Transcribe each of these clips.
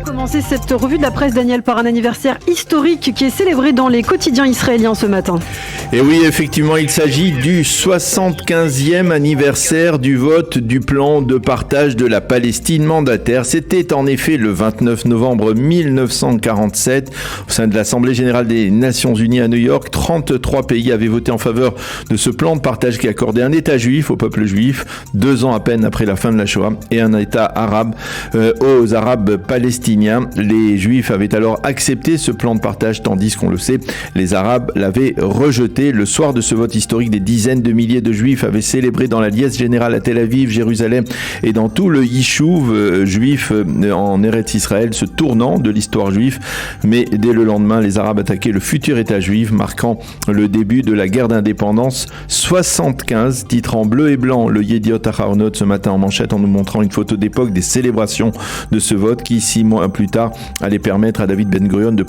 Commencer cette revue de la presse, Daniel, par un anniversaire historique qui est célébré dans les quotidiens israéliens ce matin. Et oui, effectivement, il s'agit du 75e anniversaire du vote du plan de partage de la Palestine mandataire. C'était en effet le 29 novembre 1947 au sein de l'Assemblée générale des Nations unies à New York. 33 pays avaient voté en faveur de ce plan de partage qui accordait un État juif au peuple juif 2 ans à peine après la fin de la Shoah et un État arabe aux Arabes palestiniens. Les Juifs avaient alors accepté ce plan de partage, tandis qu'on le sait, les Arabes l'avaient rejeté. Le soir de ce vote historique, des dizaines de milliers de Juifs avaient célébré dans la Liesse générale à Tel Aviv, Jérusalem et dans tout le Yishuv juif en Eretz Israël, ce tournant de l'histoire juive. Mais dès le lendemain, les Arabes attaquaient le futur État juif, marquant le début de la guerre d'indépendance 75, titre en bleu et blanc le Yediot Ahronoth ce matin en manchette en nous montrant une photo d'époque des célébrations de ce vote qui, 6 mois plus tard, allait permettre à David Ben-Gurion de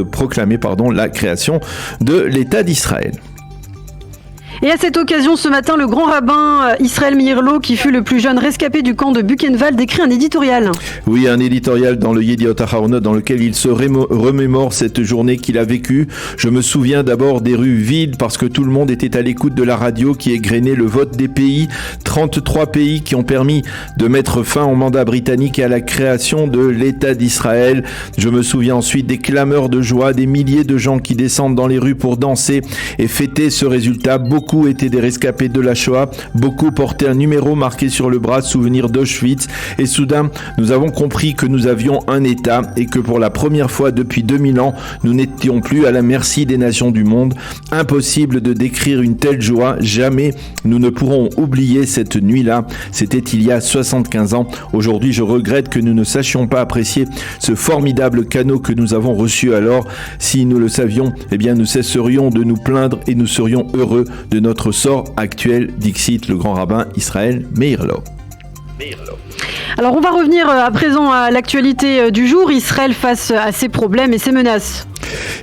proclamer la création de l'État d'Israël. Et à cette occasion, ce matin, le grand rabbin Israël Meirlo, qui fut le plus jeune rescapé du camp de Buchenwald, écrit un éditorial. Oui, un éditorial dans le Yediot Ahronoth dans lequel il se remémore cette journée qu'il a vécue. Je me souviens d'abord des rues vides parce que tout le monde était à l'écoute de la radio qui égrenait le vote des pays. 33 pays qui ont permis de mettre fin au mandat britannique et à la création de l'État d'Israël. Je me souviens ensuite des clameurs de joie, des milliers de gens qui descendent dans les rues pour danser et fêter ce résultat. Beaucoup étaient des rescapés de la Shoah, beaucoup portaient un numéro marqué sur le bras, souvenir d'Auschwitz, et soudain, nous avons compris que nous avions un État et que pour la première fois depuis 2000 ans, nous n'étions plus à la merci des nations du monde. Impossible de décrire une telle joie, jamais nous ne pourrons oublier cette nuit-là. C'était il y a 75 ans. Aujourd'hui, je regrette que nous ne sachions pas apprécier ce formidable cadeau que nous avons reçu alors. Si nous le savions, eh bien, nous cesserions de nous plaindre et nous serions heureux de notre sort actuel, dixit le grand rabbin Israël Meirlo. Alors on va revenir à présent à l'actualité du jour, Israël face à ses problèmes et ses menaces.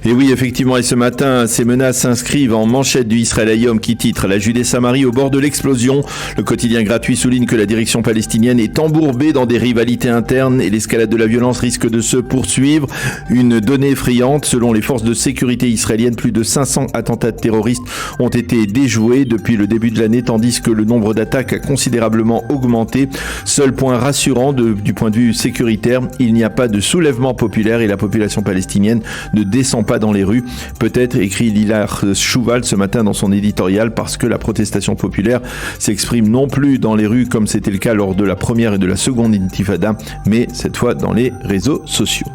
Et oui, effectivement, et ce matin, ces menaces s'inscrivent en manchette du Israël Hayom qui titre « La Judée-Samarie au bord de l'explosion ». Le quotidien gratuit souligne que la direction palestinienne est embourbée dans des rivalités internes et l'escalade de la violence risque de se poursuivre. Une donnée effrayante, selon les forces de sécurité israéliennes, plus de 500 attentats terroristes ont été déjoués depuis le début de l'année, tandis que le nombre d'attaques a considérablement augmenté. Seul point rassurant du point de vue sécuritaire, il n'y a pas de soulèvement populaire et la population palestinienne ne descend pas dans les rues. Peut-être, écrit Lilar Chouval ce matin dans son éditorial, parce que la protestation populaire s'exprime non plus dans les rues comme c'était le cas lors de la première et de la seconde intifada, mais cette fois dans les réseaux sociaux.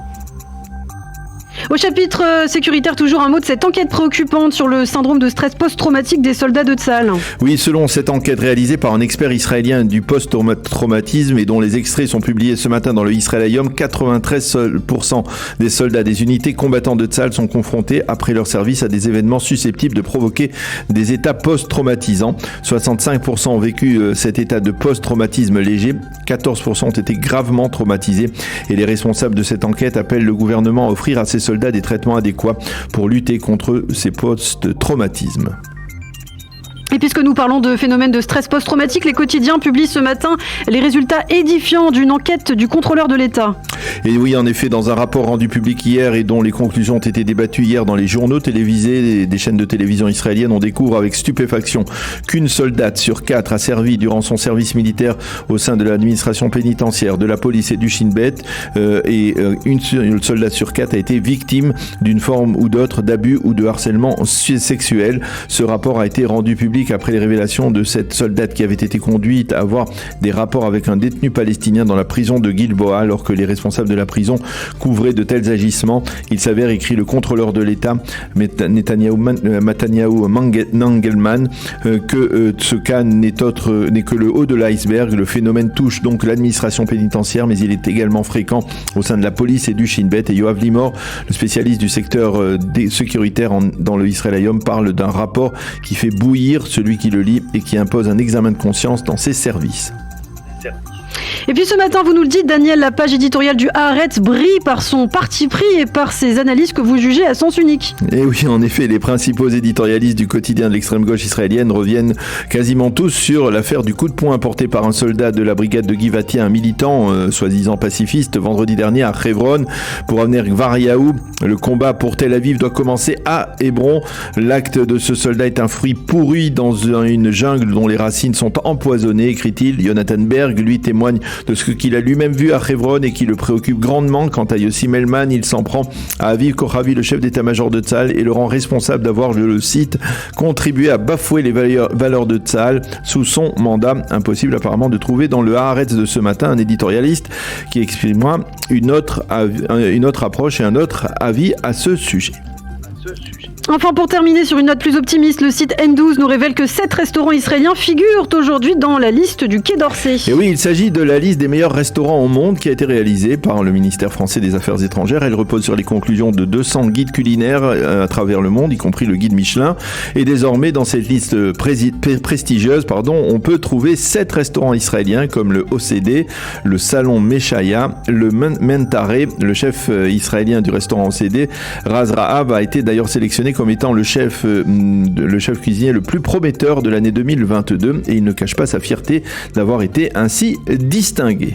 Au chapitre sécuritaire, toujours un mot de cette enquête préoccupante sur le syndrome de stress post-traumatique des soldats de Tsahal. Oui, selon cette enquête réalisée par un expert israélien du post-traumatisme et dont les extraits sont publiés ce matin dans le Israël Hayom, 93% des soldats des unités combattantes de Tsahal sont confrontés après leur service à des événements susceptibles de provoquer des états post-traumatisants. 65% ont vécu cet état de post-traumatisme léger, 14% ont été gravement traumatisés et les responsables de cette enquête appellent le gouvernement à offrir à ces soldats des traitements adéquats pour lutter contre ces post-traumatismes. Et puisque nous parlons de phénomènes de stress post-traumatique, les quotidiens publient ce matin les résultats édifiants d'une enquête du contrôleur de l'État. Et oui, en effet, dans un rapport rendu public hier et dont les conclusions ont été débattues hier dans les journaux télévisés des chaînes de télévision israéliennes, on découvre avec stupéfaction qu'une soldate sur 4 a servi durant son service militaire au sein de l'administration pénitentiaire, de la police et du Shin Bet, et une soldate sur 4 a été victime d'une forme ou d'autre d'abus ou de harcèlement sexuel. Ce rapport a été rendu public après les révélations de cette soldate qui avait été conduite à avoir des rapports avec un détenu palestinien dans la prison de Gilboa alors que les responsables de la prison couvraient de tels agissements. Il s'avère, écrit le contrôleur de l'État Mataniahu Nangelman, que ce cas n'est que le haut de l'iceberg. Le phénomène touche donc l'administration pénitentiaire, mais il est également fréquent au sein de la police et du Shin Bet. Et Yoav Limor, le spécialiste du secteur sécuritaire dans le Israël Hayom, parle d'un rapport qui fait bouillir celui qui le lit et qui impose un examen de conscience dans ses services. Et puis ce matin, vous nous le dites, Daniel, la page éditoriale du Haaretz brille par son parti pris et par ses analyses que vous jugez à sens unique. Et oui, en effet, les principaux éditorialistes du quotidien de l'extrême gauche israélienne reviennent quasiment tous sur l'affaire du coup de poing porté par un soldat de la brigade de Givati, un militant soi-disant pacifiste, vendredi dernier à Hebron pour Avner Gvariaou. Le combat pour Tel Aviv doit commencer à Hébron. L'acte de ce soldat est un fruit pourri dans une jungle dont les racines sont empoisonnées, écrit-il. Jonathan Berg, lui, témoigne de ce qu'il a lui-même vu à Hebron et qui le préoccupe grandement. Quant à Yossi Melman, il s'en prend à Aviv Kochavi, le chef d'état-major de Tzahal, et le rend responsable d'avoir, je le cite, contribué à bafouer les valeurs de Tzahal sous son mandat. Impossible apparemment de trouver dans le Haaretz de ce matin un éditorialiste qui exprimera une autre approche et un autre avis à ce sujet. Enfin, pour terminer sur une note plus optimiste, le site N12 nous révèle que 7 restaurants israéliens figurent aujourd'hui dans la liste du Quai d'Orsay. Et oui, il s'agit de la liste des meilleurs restaurants au monde qui a été réalisée par le ministère français des Affaires étrangères. Elle repose sur les conclusions de 200 guides culinaires à travers le monde, y compris le guide Michelin. Et désormais, dans cette liste prestigieuse, on peut trouver 7 restaurants israéliens comme le OCD, le Salon Meshaya, le Mentare. Le chef israélien du restaurant OCD, Raz Rahab, a été d'ailleurs sélectionné comme étant le chef cuisinier le plus prometteur de l'année 2022 et il ne cache pas sa fierté d'avoir été ainsi distingué.